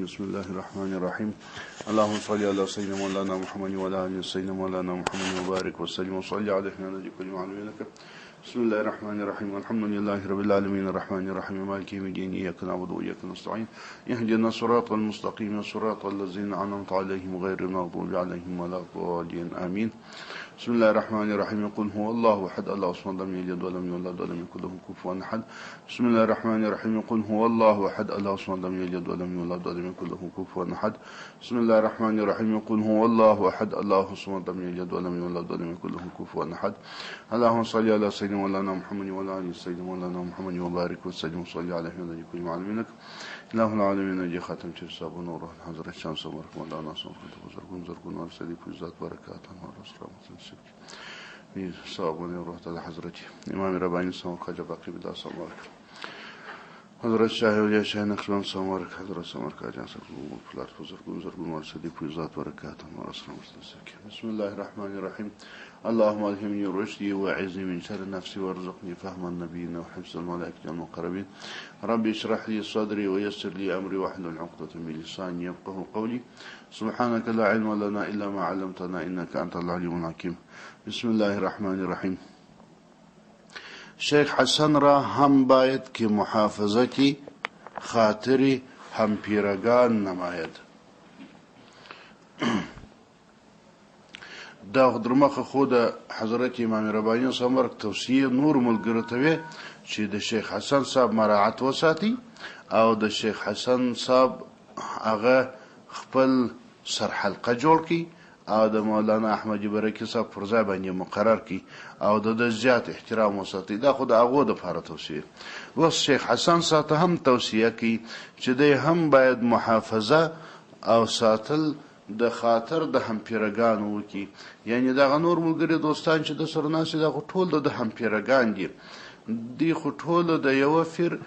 بسم الله الرحمن الرحيم اللهم صل على سيدنا مولانا محمد وعلى ال سيدنا مولانا محمد وبارك وسلم وصلي عليه نبي كل معلومك بسم الله الرحمن الرحيم الحمد لله رب العالمين الرحمن الرحيم مالك يوم الدين اياك نعبد واياك نستعين اهدنا الصراط المستقيم صراط الذين انعمت عليهم غير المغضوب عليهم ولا الضالين امين بسم الله الرحمن الرحيم قل هو الله احد الله الصمد لم يلد ولم يولد ولم يكن له كفوا احد بسم الله الرحمن الرحيم قل هو الله احد الله الصمد لم يلد ولم يولد ولم يكن له كفوا احد بسم الله الرحمن الرحيم قل هو الله احد الله الصمد لم يلد ولم يولد ولم يكن له كفوا احد اللهم صل على سيدنا مولانا محمد وعلى ال سيدنا مولانا محمد وبارك وسلم وصلي عليه وعلى كل معلمينك اله العالمين جي ختم حساب نور حضرت شمس مبارك مولانا صفوت بزرگون زرگون ارسلی فیضات برکات انوار رحمت في صابون روح حضرت امام رباني سمو خواجه باقي بدا سمارك حضرت شاه ولي شاه نقشبند سمارك حضرت سمارك اجان سرگون فلات بزرگون زرگون ارسلی فیضات برکات انوار رحمت بسم الله الرحمن الرحيم اللهم الهمني رشدي واعزني من شر نفسي وارزقني فهم النبيين وحفظ الملائكة المقربين ربي اشرح لي صدري ويسر لي امري واحلل عقدة من لساني يفقهوا قولي سبحانك لا علم لنا الا ما علمتنا انك انت العليم الحكيم بسم الله الرحمن الرحيم شیخ حسن را هم باید که محافظتی خاطری هم پیرگان نماید دا درمخه خود حضرت امام رباني سمرک توصیه نور ملګرتوي چې د شیخ حسن صاحب مراعات وساتي او د شیخ حسن صاحب هغه خپل سر حلقه جوړ کی او د مولانا احمد برکی صاحب پر ځای باندې مقرر کی او د زیات احترام وساتي دا خود هغه د فار توصیه و شیخ حسن صاحب هم توصیه کی چې د هم باید محافظه او ساتل د خاطر د همپیرګانو وکي یعنی دا نور ملګری دوستان چې د سرناسي د ټول د همپیرګان دي دی خو ټول د یو فر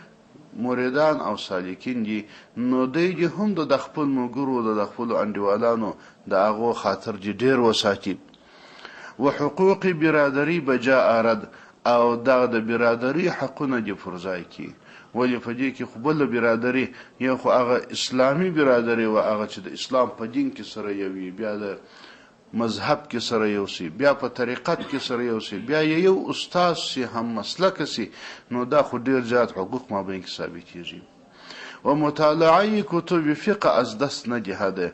مریدان او سالکین دي نو دی هم د خپل ملګرو د خپل انډیوالانو د هغه خاطر دي ډیر وساتي وحقوق برادری بجا ارد او د برادری حقونه دي فرضای کی ولی په دې کې خپل برادری یو خو هغه اسلامی برادری او هغه چې د اسلام په دین کې سره یوي بیا د مذهب کې سره یو سي بیا په طریقت کې سره یو سي بیا یو استاد سي هم مسلک سي نو دا خو ډیر زیات حقوق ما بین کې ثابتېږي و مطالعه کتب فقه از دست نه جهاده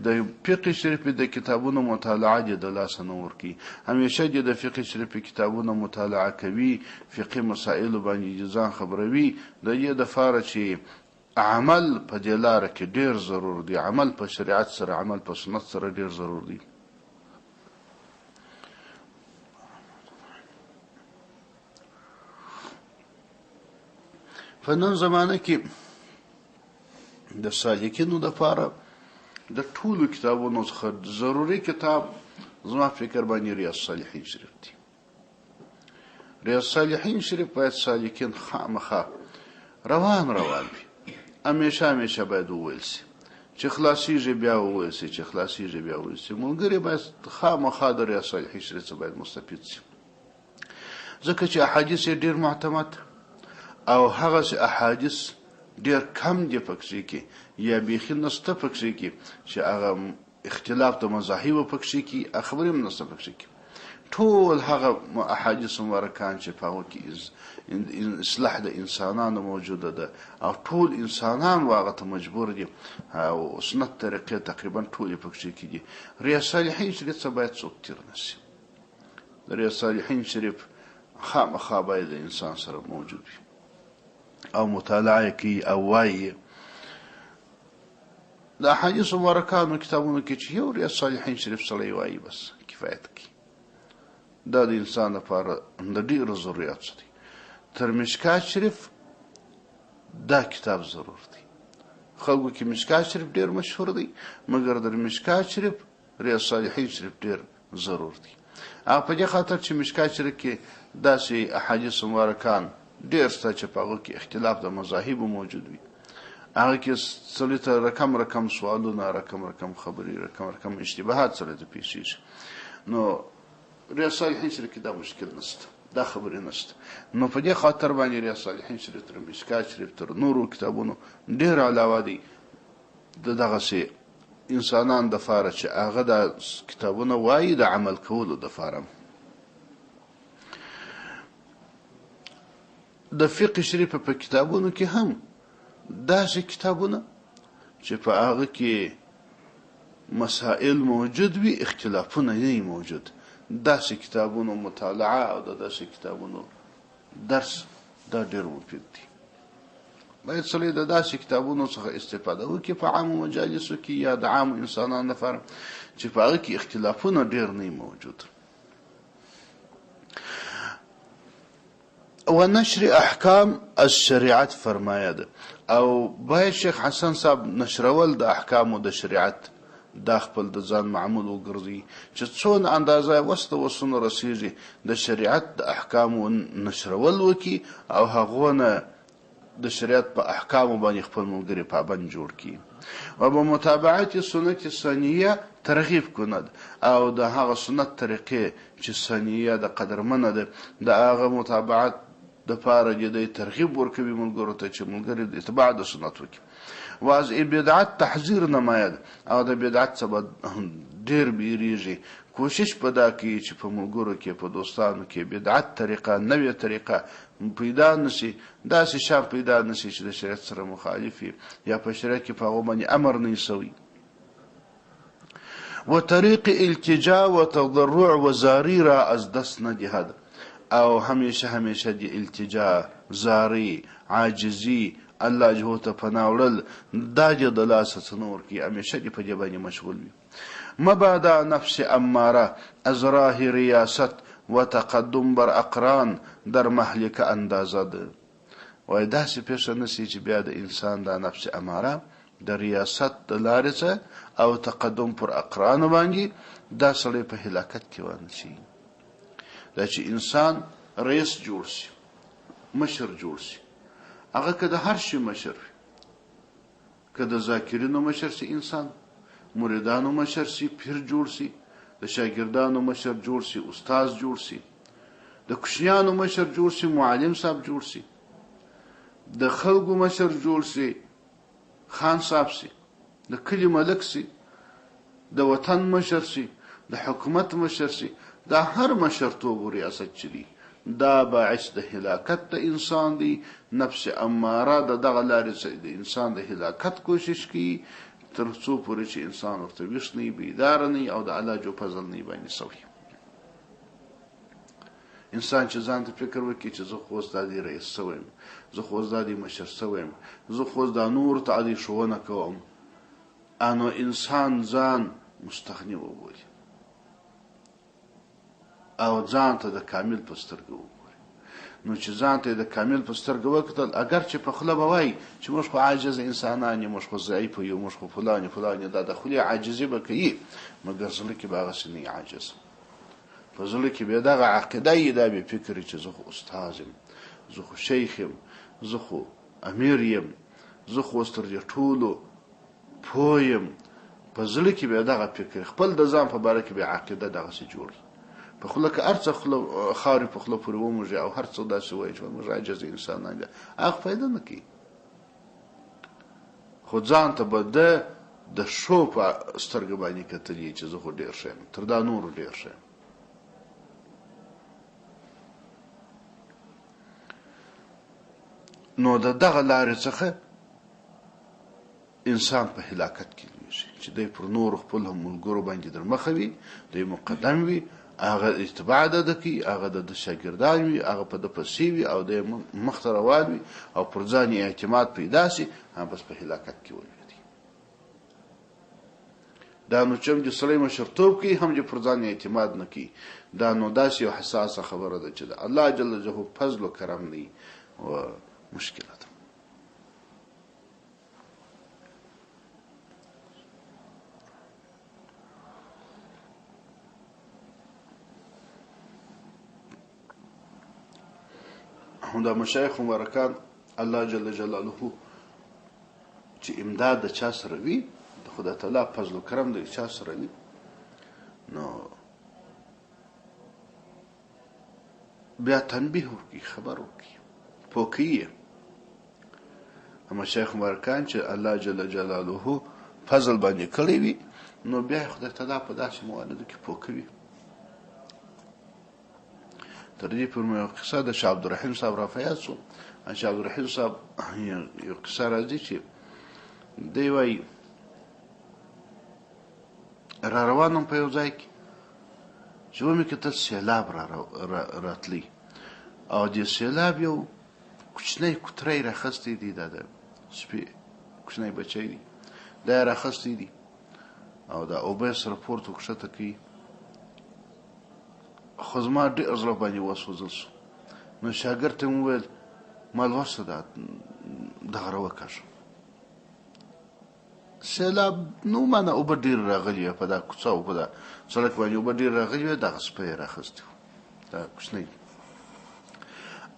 د فقه شریف د کتابونو مطالعه د لاس نور کی همیشه د فقه شریف کتابونو مطالعه کوي فقه مسائل باندې ځان خبروي د دې د فار چې عمل په دې لار کې ډیر ضرور دی عمل په شریعت سره عمل په سنت سره ډیر ضرور دی فنن زمانه کې د سالکینو د فار د ټولو کتابونو څخه ضروري کتاب زما فکر باندې ریاض الصالحین شریف دی ریاض الصالحین شریف باید سالکین خامخا روان وي همیشه باید وویل سي چې خلاصیږي بیا وویل سي چې خلاصیږي بیا وویل سي ملګري باید خامخا د ریاض الصالحین شریف باید مستفید سي ځکه چې احادیث ډیر معتمد او هغه احادیث ډیر کم دي پکې کې یا بیخي نسته پکې کې چې هغه اختلاف د مذاهب پکې کې خبرې نسته پکې کې ټول هغه احادیث مبارکان چې په هغه کې اصلاح د انسانانو موجوده ده او ټول انسانان واغه ته مجبور دي او سنت طریقې تقریبا ټول پکې کې دي ریاض الصالحین شریف څه باید څوک تیر نشي ریاض الصالحین شریف خامخا باید انسان سره موجود وي او مطالعه کی او وایي د احادیث مبارکانو کتابونو کې چې یو ریاض الصالحین شریف سره وایي بس کفایت کی دا د انسان لپاره د ډیرو ضرورت دي تر مشکات شریف دا کتاب ضرور دی خلکو کې مشکات شریف ډیر مشهور دی مګر د مشکات شریف ریاض الصالحین شریف ډیر ضرور دی او په دې خاطر چې مشکات شریف کې داسې احادیث مبارکان ډیر څه چې په هغه کې اختلاف د مذاهب موجود وي هغه کې څلته رقم سوالونه رقم خبري رقم اشتباهات سره د پیښیږي نو ریاض الصالحین شریف کې دا مشکل نشته دا خبرې نشته نو په دې خاطر باندې ریاض الصالحین شریف تر مشکات شریف تر نورو کتابونو ډیر علاوه دي د دغسې انسانان دپاره چې هغه دا کتابونه وایي د عمل کولو دپاره د فقه شریفه په کتابونو کې هم داسې کتابونه چې په هغه کې مسائل موجود وي اختلافونه نه موجود داسې کتابونو مطالعه او د داسې کتابونو درس دا ډېر مفید دی باید سړی د داسې کتابونو څخه استفاده وکړي په عامو مجالسو کې یا د عامو انسانانو لپاره چې په هغه کې اختلافونه ډېر نه موجود و نشر احکام الشریعت فرمایه ده او باید شیخ حسن صاحب نشرول د احکامو د شریعت دا خپل د ځان معمول وګرځي چې څونه اندازه وسته وسونه رسیږي د شریعت د احکامو نشرول وکړي او هغونه د شریعت په احکامو باندې خپل ملګري پابند جوړ کړي و به متابعت سنت ثانیه ترغیب کند او د هغه سنت طریقې چې ثانیه د قدرمنه ده د هغه متابعت د پاره د ترغیب ورکوي ملګرو ته چې ملګري د اتباع د سنت وکړي و از بدعت تحذير نماید او د بدعت څخه ډېر بیریږي کوشش په دا کوي چې په ملګرو کې په دوستانو کې بدعت طریقه نوې طریقه پیدا نشي داسې شان پیدا نشي چې د شریعت سره مخالف یا په شریعت کې په هغه باندې امر نه سوی و طریق التجا و تضرع و زاری را از دست ندهد او همیشه دی التجا زاری عاجزی الله جهو ته پناه وړل دا د لاسه څه نور کې همیشه دې په دې باندې مشغول وي مبادا نفس اماره از راه ریاست و تقدم بر اقران در مهلک اندازه ده وای داسې پیښه نشي چې بیا د انسان دا نفس اماره د ریاست د لارې څخه او تقدم پر اقران باندې دا سړی په هلاکت کې ونشي دا چې انسان رئیس جوړ شي مشر جوړ شي هغه که د هر شي مشر وي که د ذاکرینو مشر شي انسان مریدانو مشر شي پیر جوړ شي د شاګردانو مشر جوړ شي استاد جوړ شي د کوشنیانو مشر جوړ شي معلم صاحب جوړ شي د خلکو مشر جوړ شي خان صاحب شي د کلی ملک شي د وطن مشر شي د حکومت مشر شي دا هر مشرتوب و ریاست چي دا باعث د هلاکت د انسان دی نفس اماره د دغه لارې د انسان د هلاکت کوشش کوي تر څو پورې چې انسان ورته ویښ نه بیدار نه او د علاج او فضل نه باندې سوي انسان چې ځان ته فکر وکړي چې زه خو استادي رئیس سوم زه خو استادي مشر سوم زه خو د نور تعالی شوونه کوم انو انسان ځان مستغني وبولي او ځان ته د کامل په سترګه وګوري نو چې ځان ته د کامل په سترګه وکتل اگر چې په خله به وای چې موږ خو عاجز انسانان یو موږ خو ضعیف یو موږ خو فلان دا د خلی عاجزي به کوي مګر زړه کې به هغه سني عاجز په زړه کې به دغه عقیده یې دا به فکر چې زه خو استاد یم زه خو شیخ یم زه خو امیر یم زه خو ستر ټولو پویم په زړه کې به دغه فکر خپل د ځان په باره کې به عقیده دغه څه جوړ په خله کې ارڅ خاري په خله پورې وموږي او هر څه داسې وایي چې موږ عاجز انسانان دي هغه فایده نه کوي خو ځان ته به د شو په سترګه باندې کتلې چې زه خو ډېر ښه یم تر دا نورو ډېر ښه یم نو د دغه لارې څخه انسان په هلاکت کې لویږي چې دی پر نورو خپل هم ملګرو باندې در مخه وي دی مقدم وي هغه اتباع ده کوي هغه د شاګردان وي هغه په د پسې وي او د مخته روان وي او پر ځان یې اعتماد پیدا شي هم بس په هلاکت کې ولوېږي دا نو چې د سړی مشرتوب کوي هم چې پر ځان یې اعتماد نه کوي دا نو داسې یو حساسه خبره ده چې د الله جل جلاله فضل و کرم دی و مشکله ده دا مشایخ مبارکان الله جل جلاله چې امداد د چا سره وي د خدای تعالی فضل و کرم د چا سره وي نو بیا تنبیه وکړي خبر وکړي پوکیه مشایخ مبارکان چې الله جل جلاله فضل باندې کړی وي نو بیا یې خدای تعالی په داسې مواندو کې پوه کوي. تر دې پورې مې یو قصه د شاه عبدالرحیم صاحب راپه یاد شو. شاه عبدالرحیم صاحب یو قصه راځي چې دی وایي را روان وم په یو ځای کې چې ومې کتل سیلاب راتلی او د سیلاب یو کوچنی کوتری راخستی دی دا د سپي کوچنی بچی دی دا یې راخستی دی او دا اوبه سره پورته کښته کوي خو زما ډېر زړه باندې وسوځل شو. نو شاګرد ته مې وویل ما لوسته دا دغه راوکاږه سیلاب نو مانه اوبه ډېر راغلي وه په دا کوڅه او په دا سړک باندې اوبه ډېر راغلي وه دغه سپی یې راخستی و دا کوچنی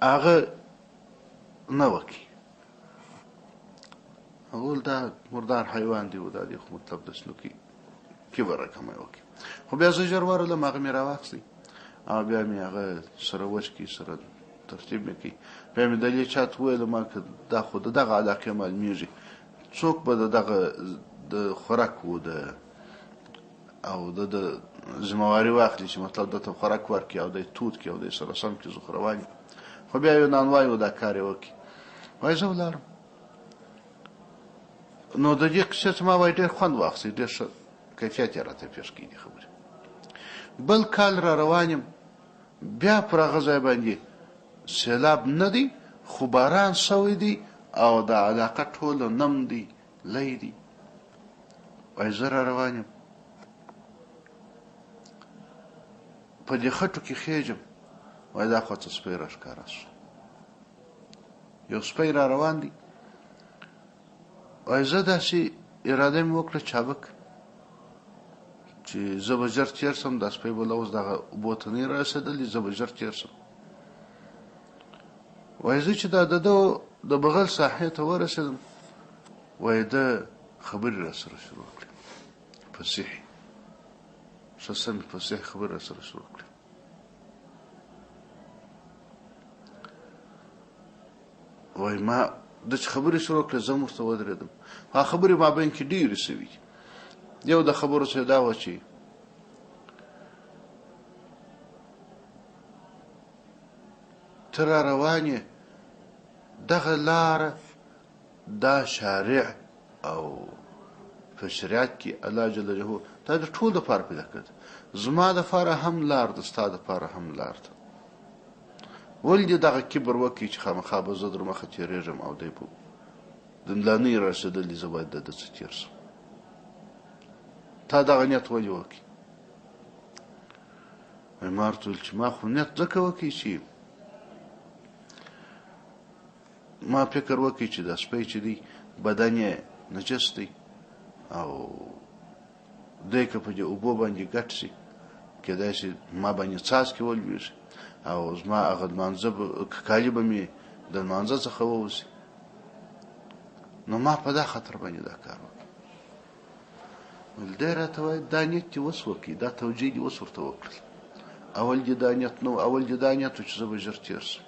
هغه نه وکړي هغه ویل دا مردار حیوان دی و دا دی خو مطلب داسې نو کې کبر رقمه یې وکړي خو بیا زه ژر ورغلم هغه مې راواخیستی او بیا مې هغه سره وچ کړي سره ترتیب مې کړي بیا مې دلیل چاته وویل ما که دا خو د دغه علاقې معلومیږي څوک به د دغه د خوراک و او د ذمهواري واخلي چې مطلب دته خوراک ورکړي او دی تود کړي او دی سره سم کړي زه خو روان یم خو بیا یو نانوای و دا کار یې وکړي وایي زه ولاړم نو د دې قصې څه ما وایي ډېر خوند واخیستی ډېر ښه کیفیت یې راته پېښ کړي دي خبرې. بل کال را روان یم بیا پر هغه ځای باندې سیلاب نه دی خو باران سوی دی او د علاقه ټوله نم دی لی دی وایي زه را روان یم په دې خټو کې خیږم وایي دا خو څه سپی را ښکاره شو یو سپی را روان دی وایي زه داسې اراده مې وکړه چابک چې زه به ژر تېر شم دا سپی به له اوس دغه اوبو ته نه یې رارسېدلي زه به ژر تېر شم وایي زه چې دا د ده د بغل ساحې ته ورسېدم وایي ده خبرې را سره شروع کړې فصیحې ښه سمې فصیح خبرې را سره شروع کړې وایي ما ده چې خبرې شروع کړې زه هم ورته ودرېدم هغه خبرې مابین کې ډېرې سوي یو د خبرو څه دا وه چې ته را روان یې دغه لاره دا شارع او په شریعت کې الله جل جلاله دا د ټول دپاره پیدا کړې ده زما دپاره هم لار ده ستا دپاره هم لار ده ولې دې دغه کبر وکړي چې خامخا به زه در مخه تېرېږم او دی به د لا نه یې رسېدلي زه باید د ده څه تېر شم تا دغه نیت ولې وکړي ما ورته ویل چې ما خو نیت ځکه وکړي چې ما فکر وکړي چې دا سپی چې دی بدن یې نجس دی او دی که په دې اوبو باندې ګډ شي کیدای شي ما باندې څاڅکي ولویږي او زما هغه لمانځه کالي به مې د لمانځه څخه ووځي نو ما په دا خطر باندې دا کار وکړ ویل دی راته وایي دا نیت دې اوس وکړي دا توجیه دې اوس ورته وکړل اول دې دا نیت نه و اول دې دا نیت و چې زه به ژر تېر شم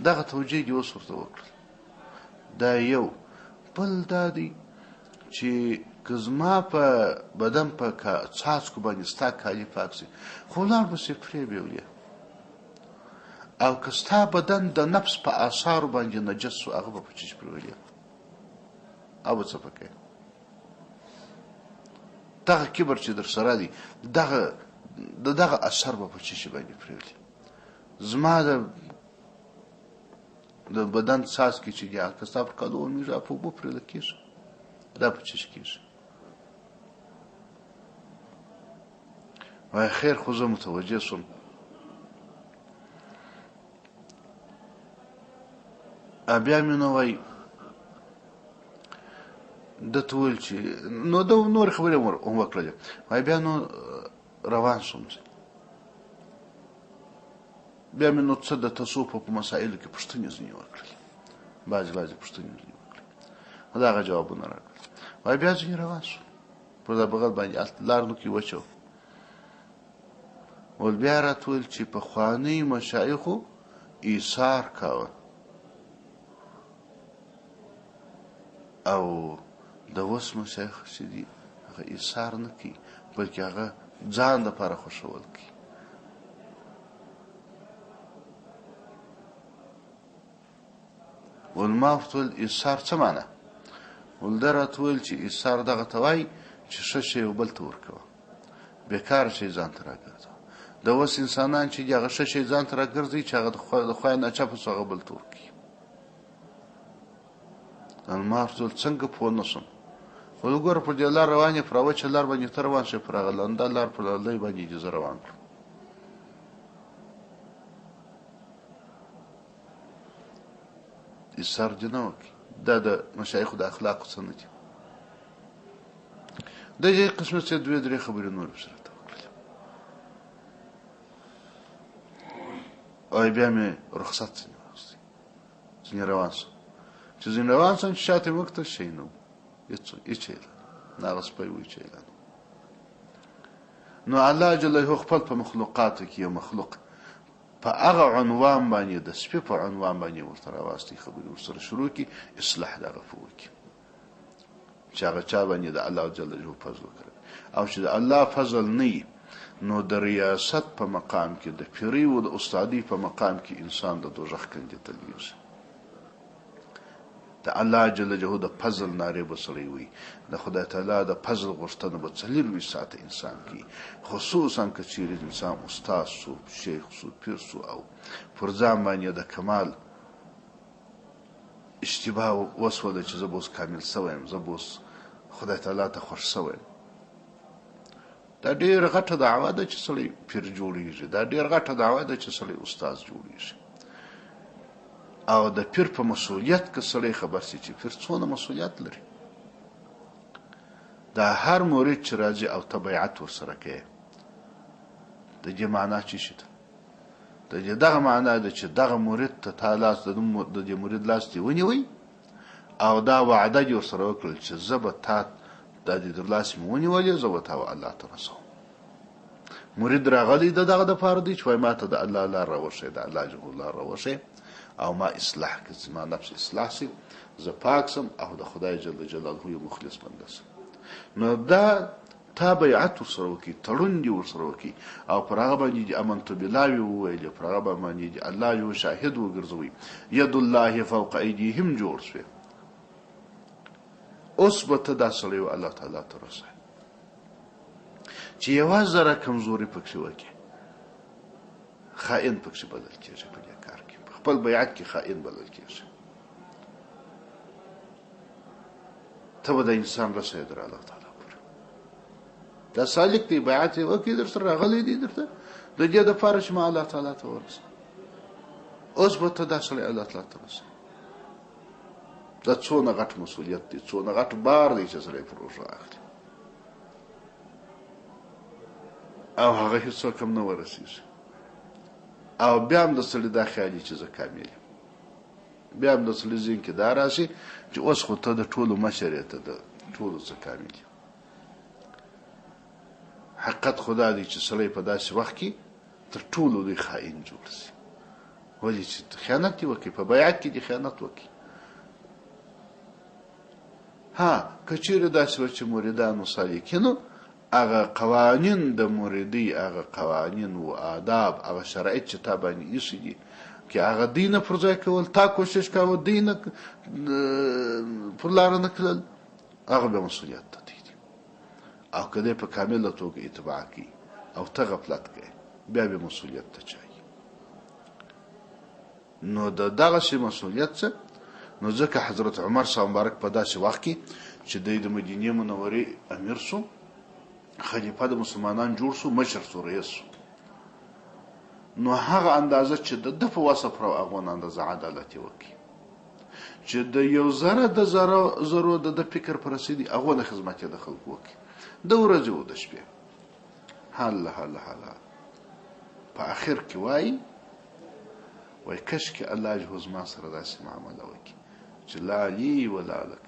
دغه توجیه دې اوس ورته وکړل دا یو بل دا دی چې که زما په بدن په څاڅکو باندې ستا کالي پاک شي خو ولاړ به سې پرېبیولې او که ستا بدن د نفس په آثارو باندې نجس شو هغه به په چیچ پرېولې او به څه پکې دغه کبر چې در سره دی دغه اثر به په چیچ باندې پرېولې زما د بدن څاڅکي چې دي که ستا پر کالو ولویږي په اوبو پرېوله کېږي دا په چیچ کېږي وایي خیر خو زه متوجه شوم بیا مې نو وایي ده ته وویل چې نو ده نورې خبرې هم وکړلې وایي بیا نو روان شوم بیا مې نو څه د تصوف په مسایلو کې پوښتنې ځینې وکړلې بعضې پوښتنې ځینې وکړلې دغه جوابونه راکړل وایي بیا ځینې روان شوم پر دا بغل باندې هلته لار نو کې وچه ول بیا راته ویل چې پخواني مشایخو ایثار کاوه او د اوس مشایخ چې دي هغه ایثار نه کوي بلکې هغه ځان دپاره خوښول کوي. علما ورته ویل ایثار څه معنی؟ ول ده راته ویل چې ایثار دغه ته وایي چې ښه شی یو بل ته ورکوه، بېکاره شی ځان ته راګرځوه. د اوس انسانان چې دي هغه ښه شی ځان ته راګرځوي چې هغه د خدای ناچاپه سو هغه بل ته ورکوي. علما ورته ویل څنګه پوه نه شوم؟ ول ګوره پر دې لار روان یې، پر وچه لار باندې ته روان شې، پر هغه لنده لار پر لنډۍ باندې دې زه روان کړم. ایثار دې نه وکړي. دا د مشایخو د اخلاقو څه نه دي. د دې قسمه څه دوې درې خبرې نور به سره ته وکړلې او بیا مې رخصت ځینې واخیستی، ځینې روان سوم. چې ځینې روان سوم چې شاته مې وکتل شی نه و، هېڅ اعلان نه، هغه سپی و هېڅ اعلان. نو الله جل جلاله خپل په مخلوقاتو کې یو مخلوق په هغه عنوان باندې د سپي په عنوان باندې ورته راواستي، خبرې ورسره شروع کړي، اصلاح دغه په وکړي چې هغه چا باندې د الله جل جلاله فضل وکړي. او چې د الله فضل نه وي نو د ریاست په مقام کې، د پیري و د استادي په مقام کې انسان د دوزخ کندې ته لویږي. د الله جل جلاله د فضل نارې به سړی وي، د خدای تعالی د فضل غوښتنه به 24 ساعته انسان کوي، خصوصا که چیرې انسان استاد سو، شیخ سو، پیر سو او پر ځان باندې د کمال اشتباه وسوله چې زه به اوس کامل سوی یم، زه به اوس خدای تعالی ته خوښ سوی یم. دا ډېره غټه دعوه ده چې سړی پیر جوړېږي، دا ډېره غټه دعوه ده چې سړی استاد جوړېږي. او د پیر په مسؤلیت که سړی خبر شي چې پیر څونه مسؤلیت لري. دا هر مرید چې راځي او ته بیعت ورسره کوې، د دې معنا څه شي ده؟ د دې دغه معنا ده چې دغه مرید ته تا لاس د دې مرید لاس دې ونیوئ او دا وعده دې ورسره وکړل چې زه به تا دا دې در لاس مې ونیولې، زه به تا الله ته رسوم. مرید راغلی د دغه دپاره دی چې وایي ما ته د الله لار راوښیه، د الله جل لار راوښیه او ما اصلاح کړي، زما نفس اصلاح شي، زه پاک سم او د خدای جل جلاله یو مخلص بنده سم. نو دا تا بیعت ورسره وکړي، تړون دې ورسره وکړي او پر هغه باندې دې امنت بالله وویلې، پر هغه باندې دې الله یو شاهد وګرځوي. ید الله فوق ایدیهم جوړ شوې. اوس به ته دا سړی و الله تعالی ته رسوي چې یوه ذره کمزوري پکښې وکړي، خائن پکښې بدل کېږي، په دې کار کې په خپل بیعت کې خائن بدل کېږي. ته به د انسان رسوي در الله تعالی پورې. دا سالک دی، بیعت یې وکړي، در سره راغلی دی درته د دې دپاره چې ما الله تعالی ته ورسوم. اوس به ته دا سړی الله تعالی ته رسوي. دا څونه غټ مسؤلیت دی، څونه غټ بار دی چې سړی پر اوږه اخلي او هغه هېڅوک هم نه ورسېږي. او بیا هم د سړي دا خیال وي چې زه کامل یم، بیا هم د سړي ذهن کې دا راشي چې اوس خو ته د ټولو مشر یې، ته د ټولو څه کامل یې. حقیقت خو دا دی چې سړی په داسې وخت کې تر ټولو لوی خائن جوړ شي. ولې چې خیانت دې وکړي، په بیعت کې دې خیانت وکړي. ها که چیرې داسې وه چې مریدانو سالکینو هغه قوانین د مریدۍ، هغه قوانین و آداب، هغه شرایط چې تا باندې ایښي دي که هغه دوی نه پر ځای کول، تا کوشش کوه دوی نه پر لاره نه کړل، هغه بیا مسؤلیت ته دی. او که دی په کامله توګه اتباع کوي او ته غفلت کوې، بیا بیا مسؤلیت ته چایي. نو د دغسې مسؤلیت څه؟ نو ځکه حضرت عمر صاحب مبارک په داسې وخت کې چې دی د مدینې منورې امیر سو، خلیفه د مسلمانان جوړ سو، مشر سو، رئیس سو، نو هغه اندازه چې د ده په وصف را هغه اندازه عدالت یې وکړي چې د یو ذره د ذرو د ده فکر په رسېدي هغه نه خدمت یې د خلکو وکړي، د ورځې و د شپې. هله هله هله په آخر کې وایي کشکې الله جل زما سره داسې معامله وکړي چې لا لي ولا لک،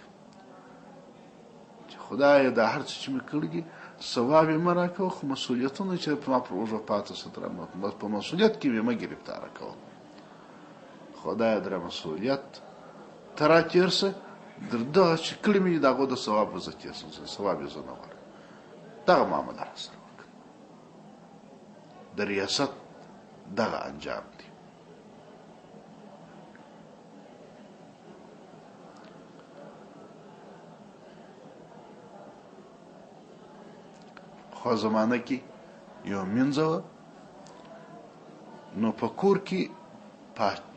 چې خدایه دا هر څه چې مې کړي دي ثواب یې مه راکوه، خو مسؤلیتونه چې ما پر اوږه پاته شه په مسؤلیت کې مې مه ګرفتاره کوه. خدایه در مسؤلیت ته راتېر شه دغه چې کړي مې د هغو د ثواب به زه تېر شم ثواب یې زه نه غواړم دغه معامله راسره وکړه د ریاست دغه انجام دی خو زمانه کې یو مینځه وه نو په کور کې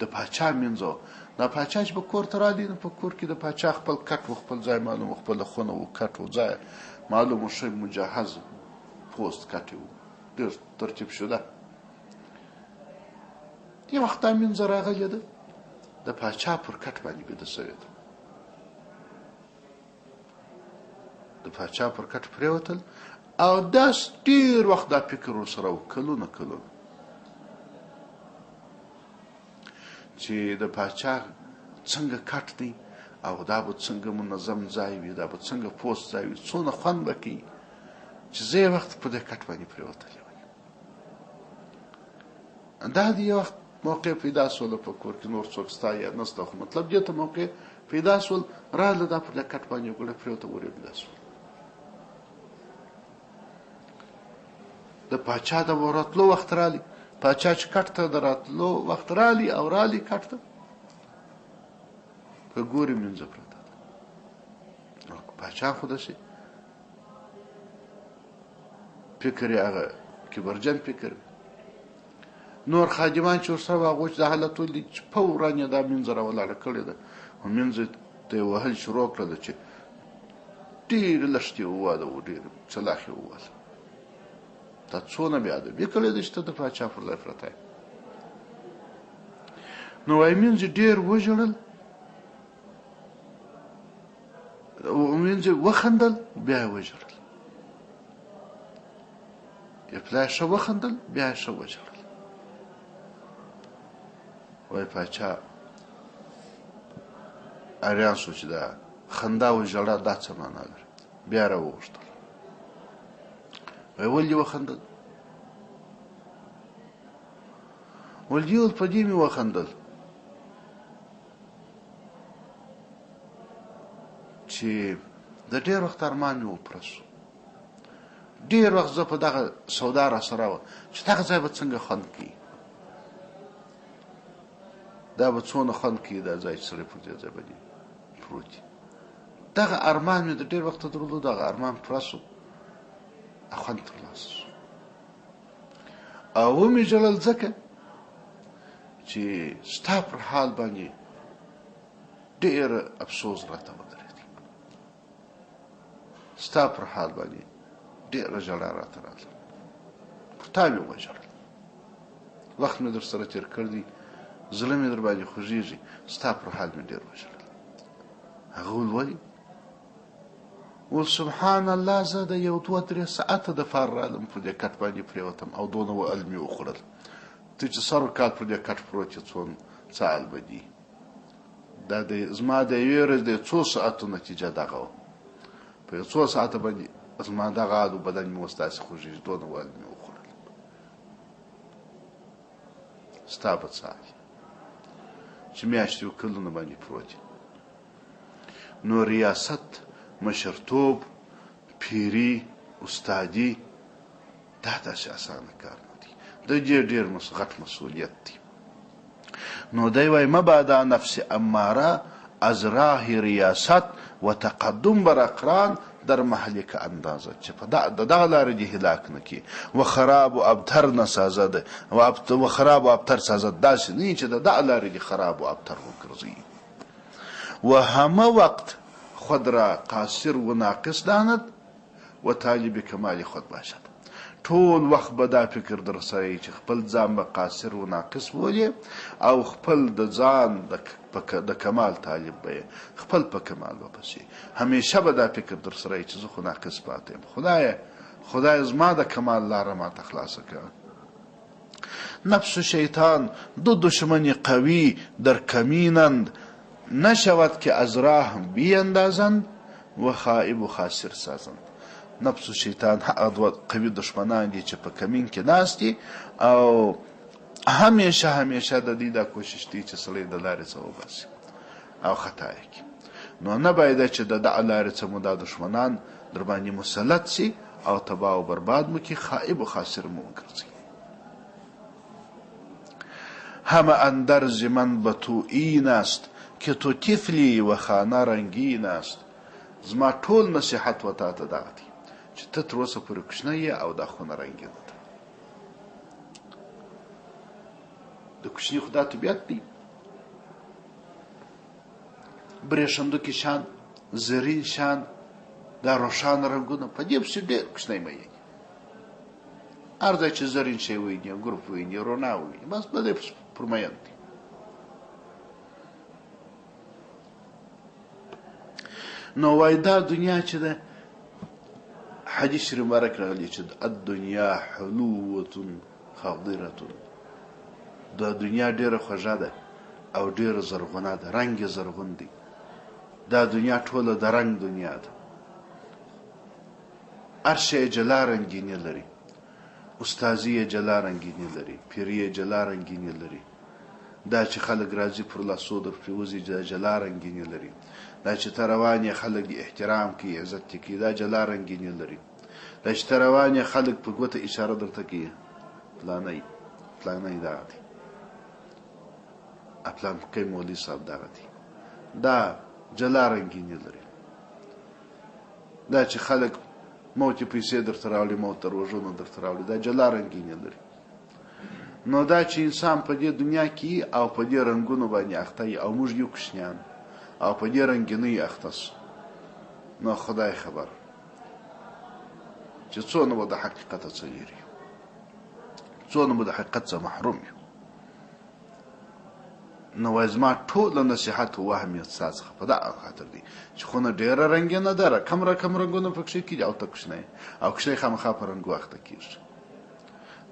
د پاچا مینځه وه دا پاچا چې به کور ته رالی نو په کور کې د پاچا خپل کټ و خپل ځای معلوم و خپله خونه و کټ و ځای معلوم و ښه مجهز پوست کټ و ډېر ترتیب شده یو وخت دا مینځه راغلې ده د پاچا پر کټ باندې بیده سوې ده د پاچا پر کټ پرېوتل او داس ډېر وخت دا فکر ورسره و کلونه کلونه چې د پاچا څنګه کټ دی او دا به څنګه منظم ځای وي دا به څنګه پوست ځای وي څونه خوند به کوي چې زه یې وخت په دې کټ باندې پرېوتلی وم دا د یو وخت موقع پیدا سوله په کور کې نور څوک ستا یا نسته خو مطلب دې ته موقع پیدا سول راغله دا پر دې کټ باندې ګوله پرېوته ور یې بېده سول د پاچا د وراتلو وخت رالی پاچا چې کټ ته د راتلو وخت رالی او رالی کټ ته په ګوري مینځه پرته ده پاچا خو داسې فکر یې هغه کبرجن فکر نور خادمان چې ورسره وه هغوی چې دا حالت ولید چې فوراً یې دا مینځه راولاړه کړې ده او مینځه ته یې وهل شروع کړله چې ډېرې لښتې وواده و ډېرې چلاخې وواده تا څونه بې ادبي کړې ده چې ته د پاچا پر ځای پرته یې نو وایي مینځه ډېر وژړل مینځه وخندل بیا یې وژړل پلار ښه وخندل بیا یې ښه وژړل وایي پاچا اریان شو چې دا خندا و ژړا دا څه معنا لري بیا راوغوښتل وایي ولې وخندل ولې ویل په دې مې وخندل چې د ډېر وخت ارمان مې وپوره سو ډېر وخت زه په دغه سودا راسره وه چې دغه ځای به څنګه خوند کوي دا به څونه خوند کوي دا ځای چې سړی پر دې ځای باندې پروت وي دغه ارمان مې د ډېر وخته درلود دغه ارمان پوره سو خوند ترلاسه سو او ومې ژړل ځکه چې ستا پر حال باندې ډېر افسوس راته ودرېدی ستا پر حال باندې ډېره ژړا راته راغله پر تا مې وژړل وخت مې در سره تېر کړ دی زړه مې در باندې خوږېږي ستا پر حال مې ډېر وژړل هغه وویل ولې ویل سبحان الله زه د یو دوه درې ساعته دپاره رالم په دې کټ باندې پرېوتم او دونه وعل مې وخوړل ته چې سر کال پر دې کټ پروت یې څه حال به دي دا زما د یوې ورځې د څو ساعتو نتیجه دغه وه په یو څو ساعته باندې زما دغه عادو بدن مې اوس داسې خوږېږي دونه وعل مې وخوړل ستا به څه حال چې میاشتې و کلونه باندې پروت نو ریاست مشرتوب پیري استادي دا داسې اسانه کار نه دی د دې ډېر غټ مسؤلیت دی نو دی وایي مبادا نفس اماره از راه ریاست و تقدم بر اقران در محلک اندازه چې په دغه لارې دې هلاک نه کړي و خراب و ابتر نه سازد و خراب و ابتر سازد داسې نه چې د دغه لارې دې خراب و ابتر وګرځوي و همه وقت خود را قاصر و ناقص داند و طالب کمال خود باشد ټول وخت به دا فکر در سره چې خپل ځان به قاصر و ناقص بولې او خپل د ځان د کمال طالب به یې خپل په کمال وپسې همیشه به دا فکر در سره چې زه خو ناقص پاتې یم خدای زما د کمال لاره ماته خلاصه کړه نفس و شیطان دو دشمن قوی در کمینند نشود که از راه بیندازند و خائب و خاسر سازند نفس و شیطان هغه دوه قوي دشمنان دي چې په کمین کې ناست دي او همیشه د دې دا کوشش دی چې سړی د لارې څخه وباسي او خطا یې کړي نو نه باید چې د دغه لارې څه مو دا دښمنان در باندې مسلط سي او تباه و برباد مو کړي، خائب و خاسر مو وګرځي. همه اندر ز من به تو این است که تو طفلی و خانه رنگین است. زما ټول نصیحت و تا ته دغه دی چې ته تر اوسه پورې کوچنی یې او دا خونه رنګینه ده. د کوچني خو دا طبیعت دی، برېښندوکي شان، زرین شان، دا روښانه رنګونه، په دې پسې ډېر کوچنی مه یې. هر ځای چې زرین شی ویني، ګروپ ویني، روڼا ویني، بس په دې پسې پر مین دی. نو وایي دا دنیا چې ده، حدیث شریف مبارک راغلی چې الدنیا حلوة خضرة، دا دنیا ډېره خوږه ده او ډېره زرغونه ده، رنګ یې زرغون دی. دا دنیا ټوله د رنګ دنیا ده، هر شی جلا رنګیني لري، استازي یې جلا رنګیني لري، پیري یې جلا رنګیني لري. دا چې خلک راځي پر لاسو در پرې وځي دا جلا رنګیني لري. دا چې ته روان یې خلک دې احترام کوي، عزت دې کوي، دا جلا رنګیني لري. دا چې ته روان یې خلک په ګوته اشاره درته کوي، فلانی فلانی دغه دی، پلانکی مولوي صاحب دغه دی، دا جلا رنګیني لري. دا چې خلک موت پیسې درته راوړي، موت تر وژنو درته راوړي، دا جلا رنګیني لري. نو دا چې انسان په دې دنیا کې او په دې رنګونو باندې اخته وي او موږ یو کوچنیان او په دې رنګینۍ اخته سو، نو خدای خبر چې څونه به د حقیقته څه لري، څونه به د حقیقت څه محروم یو. نو وایي زما ټوله نصیحت و وهم یې ستا څخه په دغه خاطر دی چې خونه ډېره رنګینه ده، رقم رقم رنګونه پکښې کېږي او ته کوچنی او کوچنی خامخا په رنګو اخته کېږي.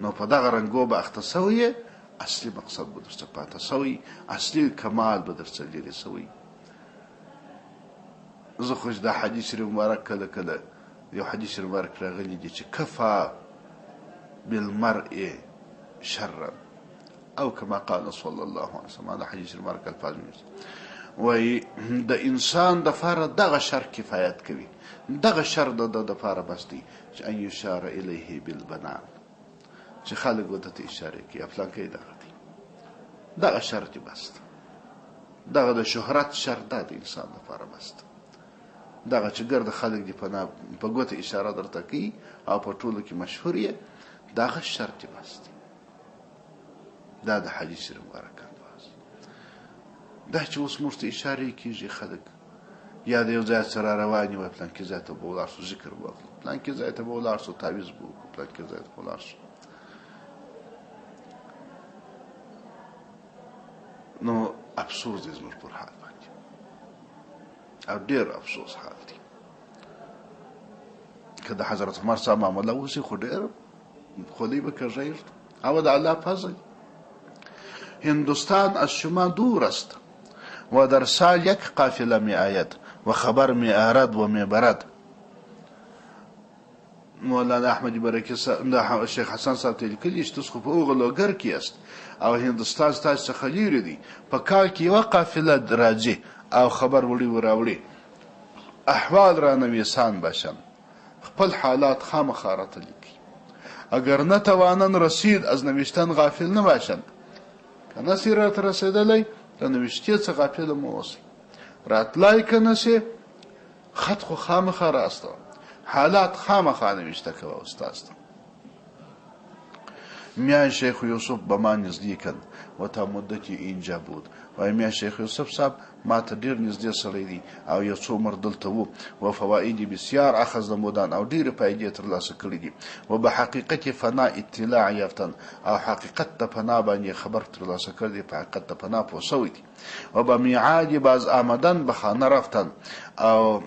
نو په دغه رنګو به اخته سوی، اصلي مقصد به درته پاته سوی، اصلي کمال به درڅه لرې سوی. زه خو دا حدیث شریف مبارک کله کله یو حدیث شریف مبارک راغلی دی چې کفا بالمرء شرا او کما قال صلی الله علیه وسلم. دا حدیث شریف مبارک الفاظ مې وایي د انسان دپاره دغه شر کفایت کوي، دغه شر د ده دپاره بس دی چې ان یشار الیه بالبنان، چې خلک ورته ته اشاره کوي فلانکی دغه دی، دغه شر دی بس ده. دغه د شهرت شر دا د انسان دپاره بس ده، دغه چې ګرده خلک دې په ګوته اشاره درته کوي او په ټولو کې مشهور یې، دغه شر دی بس دی. دا د حدیث شریف مبارک الفاظ. دا چې اوس موږ ته اشارې کېږي خلک یا د یو ځای سره روان وي، فلانکي ځای ته به ولاړ شو ذکر به وکړو، فلانکي ځای ته به ولاړ شو تعویض به وکړو، فلانکي ځای ته به ولاړ شو. نو افسوس دی زموږ پر حال باندې، او ډېر افسوس حال دی. که د حضرت عمر صاحب معامله وشي خو ډېر خولۍ به کږی او د الله فضل. هندوستان از شما دور است و در سال یک قافله می آید و خبر می آرد و می برد. مولانا احمد برکی صاحب شیخ حسن صاحب ته لیکلي چې تاسو خو په هغه لوګر کې یاست او هندوستان ستاسو څخه لرې دی، په کال کې یوه قافله راځي او خبر وړي و راوړي، احوال را نویسان باشن، خپل حالات خامخا راته لیکي. اگر نتوانن رسید از نوشتن غافل نباشند، که نسی رات رسیدلی له نوشتې څه غافل مه اوسئ، راتلای که نسی خط خو خامخا راستوه، حالات خامخا نوشته کوه استاز ته. میان شیخ یوسف به ما نزدیک و تا مدتی اینجا بود. وای میان شیخ یوسف صاحب ما ته ډېر نږدې سړی دی او یو څو عمر دلته و و فواید بسیار اخذ نمودان او ډېرې فایدې ترلاسه کړي دي و به حقیقت فنا اطلاع یافتن او حقیقت د فنا باندې خبر ترلاسه کړی دی، په حقیقت د فنا پوه سوی دی و به میعاد باز آمدن به خانه رفتن او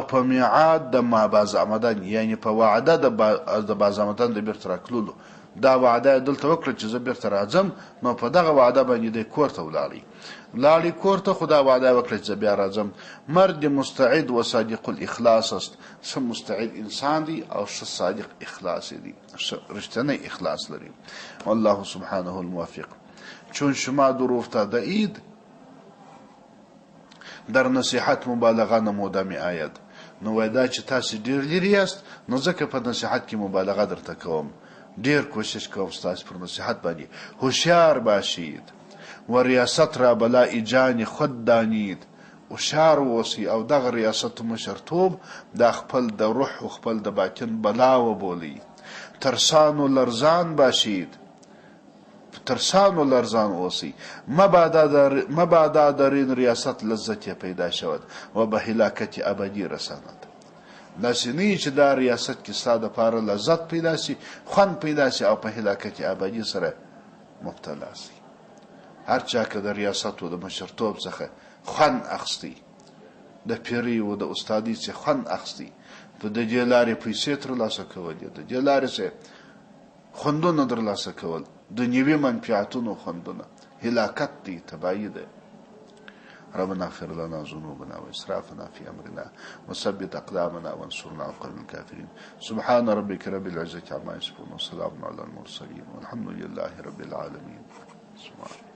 په میعاد د ما باز آمدن، یعنی په وعده د باز آمدن د بیرته راکللو، دا وعده دلته وکړه چې زه بیرته راځم، نو په دغه وعده باندې دی کور ته ولاړی کور ته، خو دا وعده وکړه چې زه بیا راځم. مرد مستعد و صادق الاخلاص است، ښه مستعد انسان دی او ښه صادق اخلاص دی، رښتینی اخلاص لري. والله سبحانه الموفق. چون شما دور افتاده اید در نصیحت مبالغه نموده می آید. نو وای دا چې تاسو ډیر لري یاست نو ځکه په نصیحت کې مبالغه درته کوم. ډیر کوشش کوم ستاسو پر نصیحت باندې هوښیار باشید. و ریاست را بلای جان خود دانید. هوښیار اوسئ او دغه ریاست مشرتوب د خپل د روح او خپل د باطن بلا وبولئ. ترسان و لرزان باشید. ترسان و لرزان اوسئ. مبادا در این ریاست لذت پیدا شود و به هلاکت ابدی رساند. داسې نه چې دا ریاست کې ستا دپاره لذت پیدا شي، خوند پیدا شي او په هلاکت ابدي سره مبتلا شي. هر چا که د ریاست و د مشرتوب څخه خوند اخیستی، د پیري و د استادي څخه خوند اخیستی، په د دې لارې پیسې ترلاسه کولې، د دې لارې څخه خوندونه ترلاسه کول، دنیوي منفعتونو خوندونه، هلاکت دی، تباهي ده. ربنا اغفر لنا ذنوبنا واسرافنا في امرنا وثبت اقدامنا وانصرنا على القوم الكافرين. سبحان ربك رب العزة عما يصفون وسلام على المرسلين والحمد لله رب العالمين. سبحان